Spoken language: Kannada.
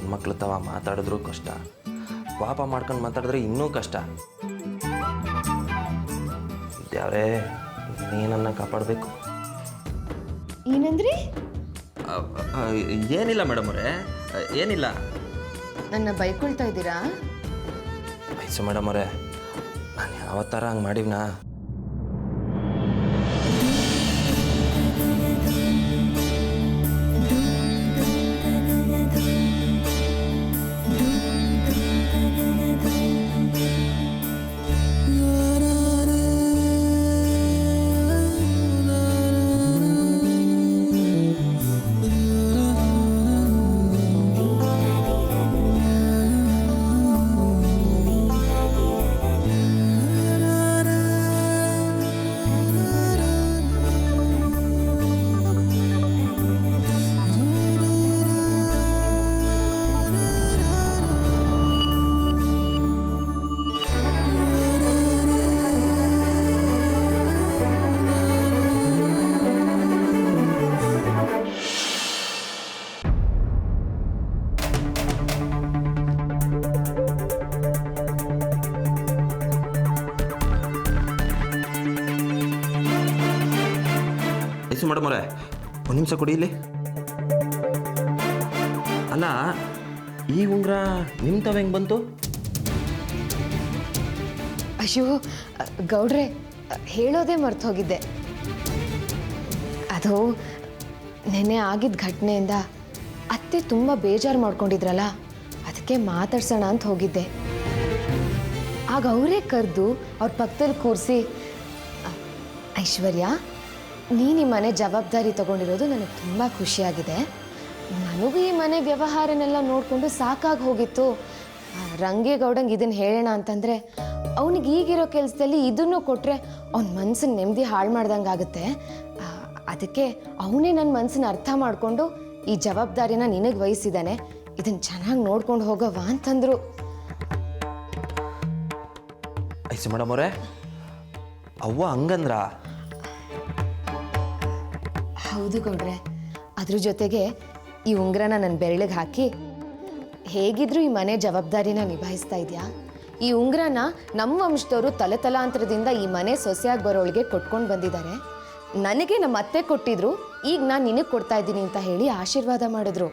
ಹೆಣ್ಮಕ್ಳು ತವ ಮಾತಾಡಿದ್ರೂ ಕಷ್ಟ, ಪಾಪ ಮಾಡ್ಕೊಂಡು ಮಾತಾಡಿದ್ರೆ ಇನ್ನೂ ಕಷ್ಟ. ದೇವ್ರೇ, ನೀನನ್ನು ಕಾಪಾಡಬೇಕು. ಏನಂದ್ರಿ? ಏನಿಲ್ಲ ಮೇಡಮ್ ಅವರೇ, ಏನಿಲ್ಲ. ನನ್ನ ಬೈಕೊಳ್ತಾ ಇದ್ದೀರಾ? ಆಯ್ತು ಮೇಡಮ್ ಅವರೇ, ನಾನು ಯಾವತ್ತಾರ ಹಂಗೆ ಮಾಡಿವ್ನಾ? ಮೇಡಮ್ ಅವರೇ, ಒಂದು ನಿಮಿಷ ಕೊಡಿ ಇಲ್ಲಿ. ಅಲ್ಲ, ಈ ಉಂಗ್ರ ನಿಮ್ಮ ತಾವ ಹೆಂಗೆ ಬಂತು? ಅಯ್ಯೋ ಗೌಡ್ರೆ, ಹೇಳೋದೇ ಮರ್ತು ಹೋಗಿದ್ದೆ. ಅದು ನೆನ್ನೆ ಆಗಿದ್ದ ಘಟನೆಯಿಂದ ಅತ್ತೆ ತುಂಬ ಬೇಜಾರು ಮಾಡ್ಕೊಂಡಿದ್ರಲ್ಲ, ಅದಕ್ಕೆ ಮಾತಾಡ್ಸೋಣ ಅಂತ ಹೋಗಿದ್ದೆ. ಆಗ ಅವರೇ ಕರೆದು ಅವ್ರ ಪಕ್ಕದಲ್ಲಿ ಕೂರಿಸಿ, ಐಶ್ವರ್ಯ, ನೀನು ಈ ಮನೆ ಜವಾಬ್ದಾರಿ ತೊಗೊಂಡಿರೋದು ನನಗೆ ತುಂಬ ಖುಷಿಯಾಗಿದೆ. ನನಗೂ ಈ ಮನೆ ವ್ಯವಹಾರನೆಲ್ಲ ನೋಡಿಕೊಂಡು ಸಾಕಾಗಿ ಹೋಗಿತ್ತು. ರಂಗೇಗೌಡಂಗೆ ಇದನ್ನು ಹೇಳೋಣ ಅಂತಂದರೆ ಅವನಿಗೆ ಈಗಿರೋ ಕೆಲಸದಲ್ಲಿ ಇದನ್ನು ಕೊಟ್ಟರೆ ಅವ್ನ ಮನಸ್ಸನ್ನು ನೆಮ್ಮದಿ ಹಾಳು ಮಾಡ್ದಂಗೆ ಆಗುತ್ತೆ. ಅದಕ್ಕೆ ಅವನೇ ನನ್ನ ಮನಸ್ಸನ್ನ ಅರ್ಥ ಮಾಡಿಕೊಂಡು ಈ ಜವಾಬ್ದಾರಿನ ನಿನಗೆ ವಹಿಸಿದ್ದಾನೆ, ಇದನ್ನು ಚೆನ್ನಾಗಿ ನೋಡ್ಕೊಂಡು ಹೋಗವಾ ಅಂತಂದರು. ಐಸು ಮೇಡಮ್ ಅವರೇ, ಅವ್ವ ಹಂಗಂದ್ರ? ಹೌದು ಗೌಡ್ರೆ, ಅದ್ರ ಜೊತೆಗೆ ಈ ಉಂಗ್ರನ ನನ್ನ ಬೆರಳಿಗೆ ಹಾಕಿ, ಹೇಗಿದ್ರೂ ಈ ಮನೆ ಜವಾಬ್ದಾರಿನ ನಿಭಾಯಿಸ್ತಾ ಇದೆಯಾ, ಈ ಉಂಗ್ರನ ನಮ್ಮ ವಂಶದವರು ತಲೆತಲಾಂತರದಿಂದ ಈ ಮನೆ ಸೊಸೆಯಾಗಿ ಬರೋಳಿಗೆ ಕೊಟ್ಕೊಂಡು ಬಂದಿದ್ದಾರೆ, ನನಗೆ ನಮ್ಮ ಅತ್ತೆ ಕೊಟ್ಟಿದ್ರು, ಈಗ ನಾನು ನಿನಗೆ ಕೊಡ್ತಾ ಇದ್ದೀನಿ ಅಂತ ಹೇಳಿ ಆಶೀರ್ವಾದ ಮಾಡಿದ್ರು.